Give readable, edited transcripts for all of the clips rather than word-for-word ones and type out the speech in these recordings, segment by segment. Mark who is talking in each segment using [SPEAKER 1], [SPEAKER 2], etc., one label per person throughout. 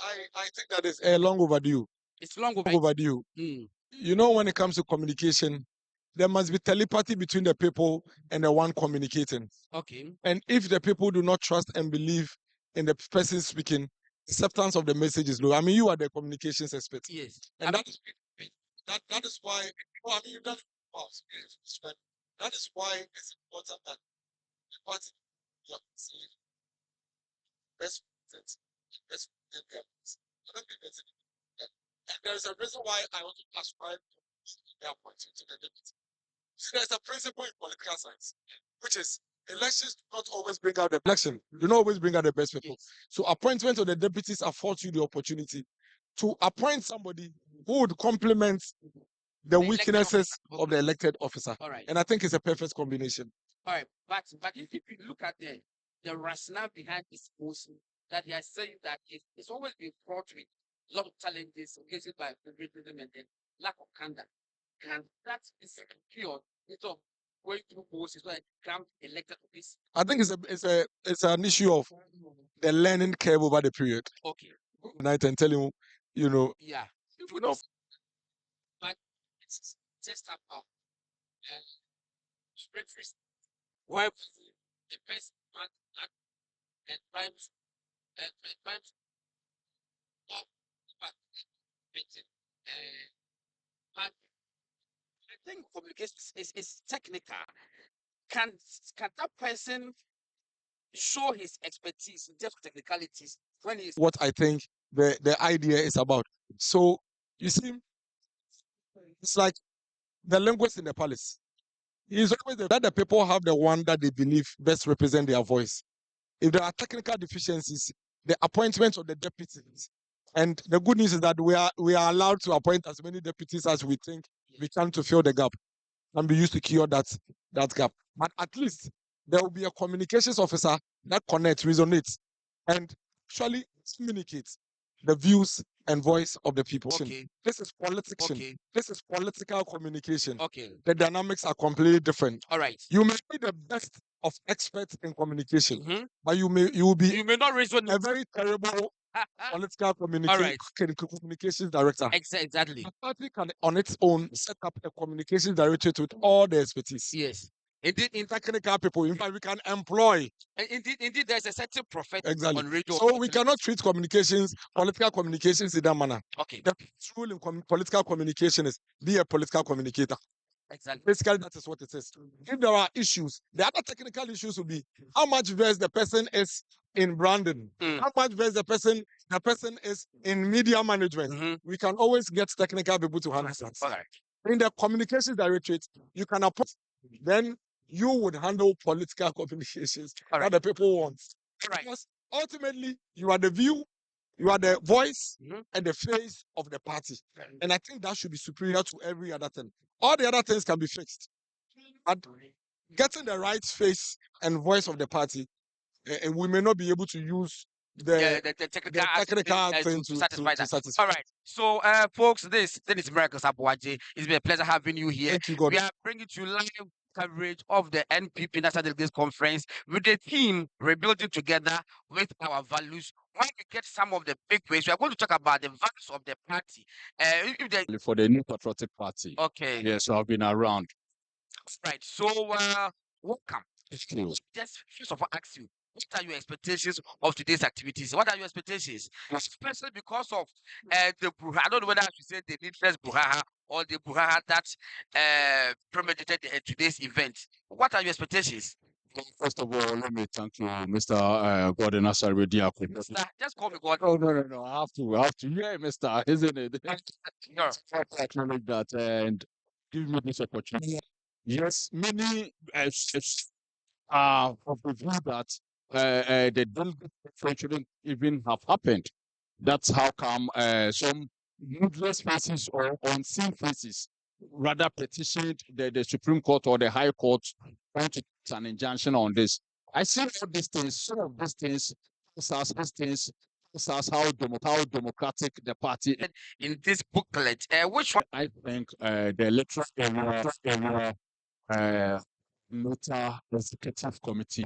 [SPEAKER 1] I think that is long overdue.
[SPEAKER 2] It's long
[SPEAKER 1] Overdue. You know, when it comes to communication, there must be telepathy between the people and the one communicating.
[SPEAKER 2] Okay.
[SPEAKER 1] And if the people do not trust and believe in the person speaking, acceptance of the message is low. I mean, you are the communications expert.
[SPEAKER 2] Yes.
[SPEAKER 1] And that is why, well, I mean, that is why it's important that the party see best best and there's a reason why I want to ascribe the appointment to the deputy. See, there's a principle in political science, which is elections do not always bring out the election, do not always bring out the best people. So appointment of the deputies affords you the opportunity to appoint somebody who would complement the weaknesses of the elected officer.
[SPEAKER 2] All right.
[SPEAKER 1] And I think it's a perfect combination.
[SPEAKER 2] All right. But if you look at the rationale behind this motion, that they are saying that it's always been fraught with a lot of challenges faced by favoritism and then lack of candor. And that is cured instead of going through process where become elected office.
[SPEAKER 1] I think it's an issue of the learning curve over the period.
[SPEAKER 2] Okay.
[SPEAKER 1] And I can tell you, you know.
[SPEAKER 2] Yeah.
[SPEAKER 1] You know,
[SPEAKER 2] but it's just about breakfast. Where the best man and times and times but I think communication is technical. Can that person show his expertise in just technicalities when he's
[SPEAKER 1] what I think the idea is about? So you see, it's like the linguist in the palace. He's always that the people have the one that they believe best represent their voice. If there are technical deficiencies, the appointment of the deputies. And the good news is that we are allowed to appoint as many deputies as we think we can to fill the gap and be used to cure that gap. But at least there will be a communications officer that connects, resonates, and actually communicates the views and voice of the people.
[SPEAKER 2] okay.
[SPEAKER 1] This is politics.
[SPEAKER 2] Okay.
[SPEAKER 1] This is political communication.
[SPEAKER 2] Okay.
[SPEAKER 1] The dynamics are completely different.
[SPEAKER 2] All right.
[SPEAKER 1] You may be the best of experts in communication, but you may
[SPEAKER 2] not resonate.
[SPEAKER 1] a very terrible political communications director.
[SPEAKER 2] Exactly.
[SPEAKER 1] The party can, on its own, set up a communications directorate with all the expertise.
[SPEAKER 2] Yes. Indeed,
[SPEAKER 1] in technical people, in fact, we can employ.
[SPEAKER 2] Indeed, there's a certain prophet
[SPEAKER 1] Exactly.
[SPEAKER 2] on radio.
[SPEAKER 1] So we cannot treat communications, political communications in that manner.
[SPEAKER 2] Okay.
[SPEAKER 1] The rule in political communication is be a political communicator.
[SPEAKER 2] Exactly.
[SPEAKER 1] Basically, that is what it is. If there are issues, the other technical issues will be how much versed the person is in branding, how much versed the person is in media management. We can always get technical people to handle that.
[SPEAKER 2] All right.
[SPEAKER 1] In the communications directorate, you can appoint. Then you would handle political communications that the people want.
[SPEAKER 2] Right.
[SPEAKER 1] Because ultimately, you are the view, you are the voice and the face of the party. And I think that should be superior to every other thing. All the other things can be fixed. But getting the right face and voice of the party, and we may not be able to use the technical thing to satisfy that.
[SPEAKER 2] All right. So, folks, this is Miracles Abuaje. It's been a pleasure having you here.
[SPEAKER 1] Thank you, God.
[SPEAKER 2] We are bringing you live coverage of the NPP National Delegates Conference with the theme Rebuilding Together with Our Values. When we get some of the big ways, we are going to talk about the values of the party.
[SPEAKER 3] For the New Patriotic Party.
[SPEAKER 2] Okay.
[SPEAKER 3] Yes, so I've been around.
[SPEAKER 2] Right. So, welcome. Just first of all, ask you, what are your expectations of today's activities? What are your expectations? Especially because of the brouhaha. I don't know whether I should say the needless brouhaha or the brouhaha that premeditated today's event. What are your expectations?
[SPEAKER 3] First of all, let me thank you, Mr. Gordon Asari Diako.
[SPEAKER 2] Just call me Gordon.
[SPEAKER 3] No. I have to. Yeah, Mr. Isn't it?
[SPEAKER 2] No.
[SPEAKER 3] Acknowledge that and give me this opportunity. Yes, many of the view that the delegate shouldn't even have happened. That's how come some useless faces or unseen faces rather petitioned the Supreme Court or the High Court trying to get an injunction on this. I see all these things, some of these things, how democratic the party is.
[SPEAKER 2] In this booklet, which one?
[SPEAKER 3] I think the electoral Nota Executive Committee,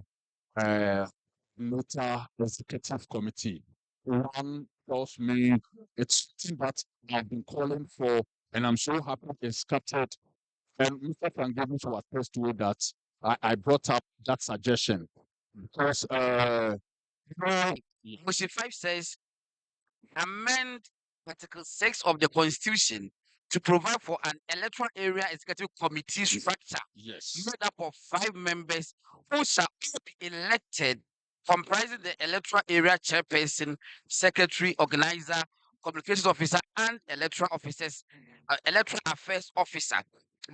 [SPEAKER 3] Nota Executive Committee, one tells me it's something that I've been calling for, and I'm so happy it's captured. And Mr. Tangani to attest to it that I brought up that suggestion because
[SPEAKER 2] Motion 5 says amend Article 6 of the Constitution to provide for an electoral area executive committee structure
[SPEAKER 3] yes,
[SPEAKER 2] made up of 5 members who shall all be elected, comprising the electoral area chairperson, secretary, organizer, communications officer, and electoral affairs officer.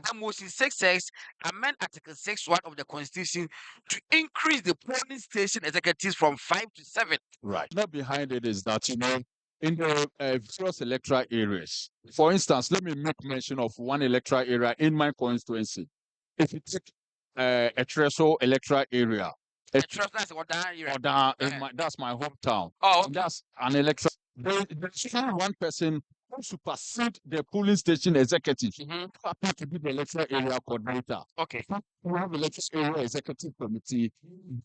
[SPEAKER 2] That motion 6 says amend Article 6(1) of the Constitution to increase the polling station executives from 5 to 7.
[SPEAKER 3] right. Not behind it is that in the various electoral areas. For instance, let me make mention of one electoral area in my constituency. If you take a threshold electoral area,
[SPEAKER 2] That's what that area.
[SPEAKER 3] that's my hometown.
[SPEAKER 2] Oh,
[SPEAKER 3] And that's an electoral. There's only one person who supersede the polling station executive.
[SPEAKER 2] mhm,
[SPEAKER 3] Happy to be the electoral area coordinator.
[SPEAKER 2] okay.
[SPEAKER 3] We have electoral area executive committee.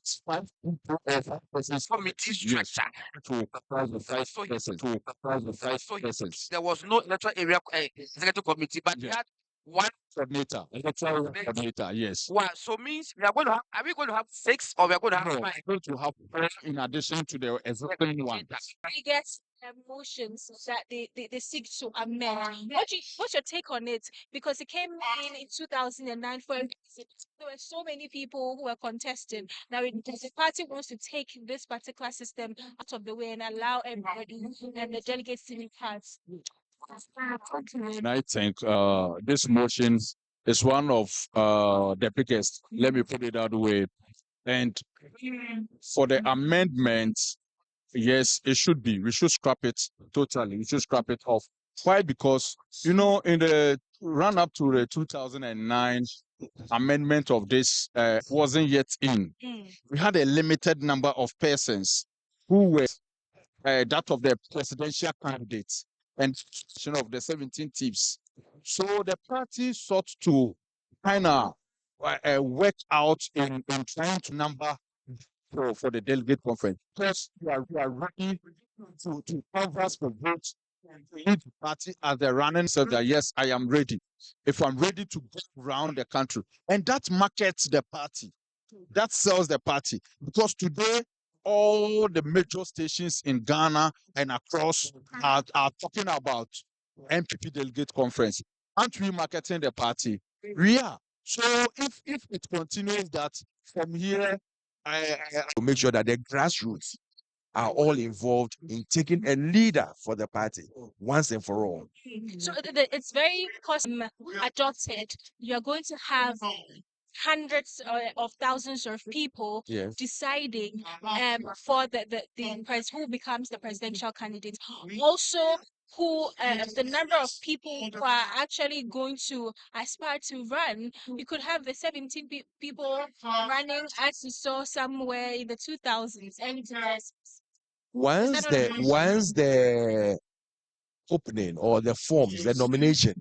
[SPEAKER 3] It's 5 people or 5 persons.
[SPEAKER 2] Committee
[SPEAKER 3] Yes,
[SPEAKER 2] structure.
[SPEAKER 3] to comprise the five
[SPEAKER 2] So he-
[SPEAKER 3] persons. To comprise the five
[SPEAKER 2] So
[SPEAKER 3] persons.
[SPEAKER 2] there was no electoral area executive committee, but we
[SPEAKER 3] Yes.
[SPEAKER 2] had one.
[SPEAKER 3] Coordinator, electoral coordinator. Yes.
[SPEAKER 2] Wow. So means we are going to have. Are we going to have 6 or we are going to have
[SPEAKER 3] No,
[SPEAKER 2] 5?
[SPEAKER 3] we're going to have four in addition to the existing one.
[SPEAKER 4] We get motions that they seek to amend. What's your take on it? Because it came in 2009 for a reason. There were so many people who were contesting. Now the party wants to take this particular system out of the way and allow everybody and the delegates to be parts.
[SPEAKER 3] And I think this motion is one of the biggest. Let me put it that way. And for the amendments, yes, it should be. We should scrap it totally. We should scrap it off. Why? Because in the run up to the 2009 amendment of this wasn't yet in. We had a limited number of persons who were that of the presidential candidates and of the 17 chiefs. So the party sought to kind of work out in trying to number for the delegate conference. Because we are ready to canvass for votes and to lead the party as the running so that yes, I am ready. If I'm ready to go around the country, and that markets the party, that sells the party. Because today, all the major stations in Ghana and across are talking about MPP delegate conference. Aren't we marketing the party? We are. So if it continues that from here,
[SPEAKER 5] to make sure that the grassroots are all involved in taking a leader for the party once and for all.
[SPEAKER 4] So it's very custom adopted. You're going to have hundreds of thousands of people
[SPEAKER 5] Yes.
[SPEAKER 4] deciding for the who becomes the presidential candidate. Also, who the number of people who are actually going to aspire to run. You could have the 17 people running as you saw somewhere in the 2000s. And
[SPEAKER 5] Once the opening or the forms, the nomination,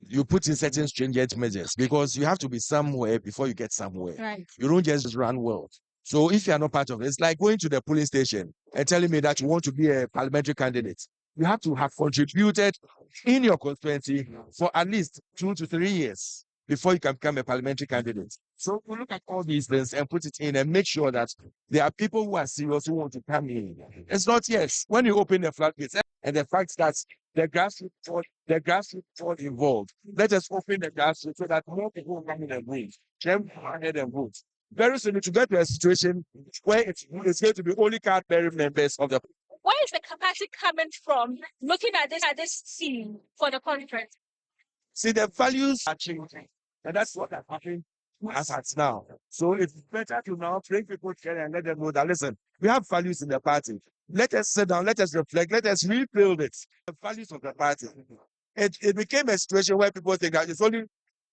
[SPEAKER 5] you put in certain stringent measures because you have to be somewhere before you get somewhere.
[SPEAKER 4] right.
[SPEAKER 5] You don't just run well. So if you are not part of it, it's like going to the polling station and telling me that you want to be a parliamentary candidate. You have to have contributed in your constituency for at least 2 to 3 years before you can become a parliamentary candidate. So we look at all these things and put it in and make sure that there are people who are serious who want to come in. It's not yes. When you open the floodgates and the fact that the grassroots all involved, let us open the grassroots so that more people will come in and vote. Then go ahead and vote. Very soon to get to a situation where it's going to be only card-bearing members of the.
[SPEAKER 4] Where is the capacity coming from? Looking at this scene for the conference.
[SPEAKER 5] See, the values are changing, and that's what has happened as at now. So it's better to now bring people together and let them know that listen, we have values in the party. Let us sit down, let us reflect, let us rebuild it. The values of the party. It became a situation where people think that it's only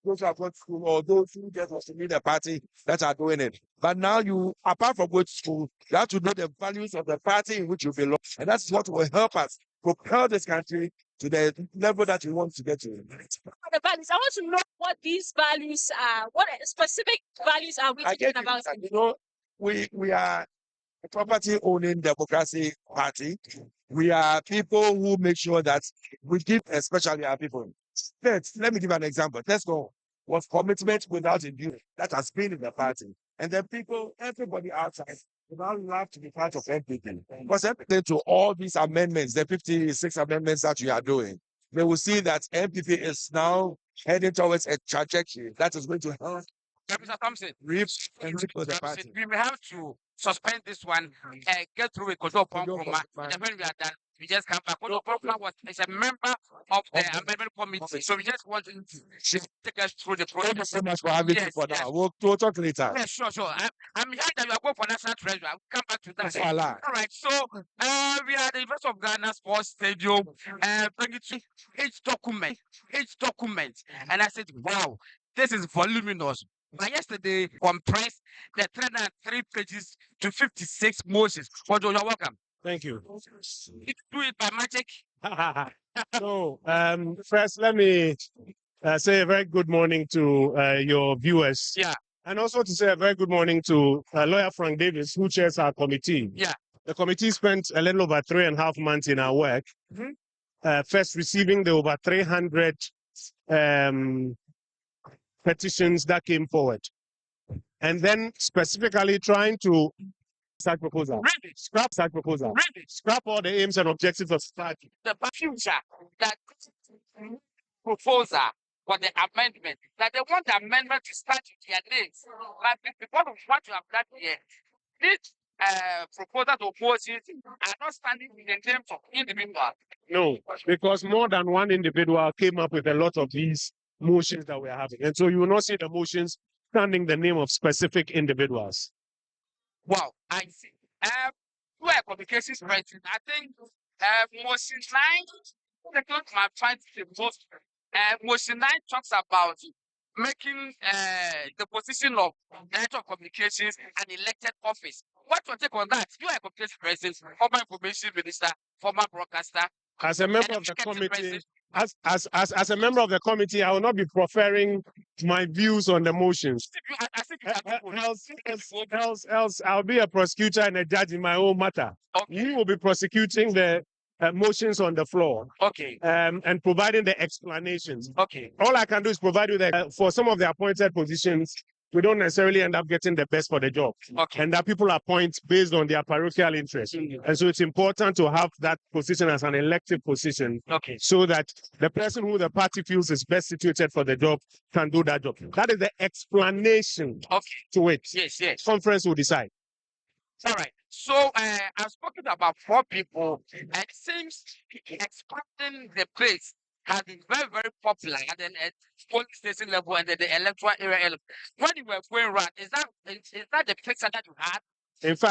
[SPEAKER 5] those who have gone to school or those who just want to lead the party that are doing it. But now you, apart from going to school, you have to know the values of the party in which you belong. And that's what will help us propel this country to the level that we want to get to.
[SPEAKER 4] The values. I want to know what these values are. What specific values are we
[SPEAKER 5] I
[SPEAKER 4] talking
[SPEAKER 5] get you.
[SPEAKER 4] about?
[SPEAKER 5] We are a property owning democracy party. We are people who make sure that we give, especially our people. First, let me give an example. Tesco was commitment without endurance. That has been in the party. And then people, everybody outside, would now love to be part of NPP. Because everything to all these amendments, the 56 amendments that you are doing, they will see that NPP is now heading towards a trajectory that is going to help
[SPEAKER 2] Mr. Thompson,
[SPEAKER 5] reap and reap for the
[SPEAKER 2] Thompson,
[SPEAKER 5] party.
[SPEAKER 2] we may have to suspend this one and get through with Kojo
[SPEAKER 5] Kojo
[SPEAKER 2] Ponkroma.
[SPEAKER 5] Ponkroma.
[SPEAKER 2] And when we are done, we just come back. Kojo Ponkroma is a member of the amendment committee, so we just want him to take us through the process.
[SPEAKER 5] Thank you so much for having me for now. We'll talk later.
[SPEAKER 2] Yeah, sure. I'm here that you are going for national treasure. I'll come back to that.
[SPEAKER 5] Voila.
[SPEAKER 2] All right. So we are at the University of Ghana Sports Stadium. Bring it to each document. And I said, wow, this is voluminous. But yesterday, compressed the 303 pages to 56 motions. Kojo, you're welcome.
[SPEAKER 6] Thank you.
[SPEAKER 2] You do it by magic.
[SPEAKER 6] So, first, let me say a very good morning to your viewers.
[SPEAKER 2] Yeah.
[SPEAKER 6] And also to say a very good morning to Lawyer Frank Davis, who chairs our committee.
[SPEAKER 2] Yeah.
[SPEAKER 6] The committee spent a little over 3.5 months in our work, first receiving the over 300 petitions that came forward, and then specifically trying to such proposal.
[SPEAKER 2] Really?
[SPEAKER 6] Scrap such proposal.
[SPEAKER 2] Really?
[SPEAKER 6] Scrap all the aims and objectives of society.
[SPEAKER 2] The future that proposal for the amendment, that they want the amendment to start with their names. Like because of what you have done here, these proposals or motions are not standing in the names of individuals.
[SPEAKER 6] No, because more than one individual came up with a lot of these motions that we are having. And so you will not see the motions standing the name of specific individuals.
[SPEAKER 2] Wow, I see. You are communications president. I think motion 9, the clock my point the most. Motion 9 talks about making the position of director of communications an elected office. What's your take on that? You are a communications president, former information minister, former broadcaster.
[SPEAKER 6] As a member of the committee, as a member of the committee, I will not be preferring my views on the motions. Else, I'll be a prosecutor and a judge in my own matter.
[SPEAKER 2] Okay.
[SPEAKER 6] We will be prosecuting the motions on the floor.
[SPEAKER 2] Okay.
[SPEAKER 6] And providing the explanations.
[SPEAKER 2] Okay.
[SPEAKER 6] All I can do is provide you that for some of the appointed positions, we don't necessarily end up getting the best for the job.
[SPEAKER 2] Okay.
[SPEAKER 6] And that people appoint based on their parochial interest. And so it's important to have that position as an elective position.
[SPEAKER 2] Okay.
[SPEAKER 6] So that the person who the party feels is best situated for the job can do that job. That is the explanation to it.
[SPEAKER 2] Yes, yes.
[SPEAKER 6] Conference will decide.
[SPEAKER 2] All right. So I've spoken about 4 people, and it seems expanding the place has been very, very popular and then at police station level and then the electoral area. When you were going around, is that the picture that you had?
[SPEAKER 6] In fact,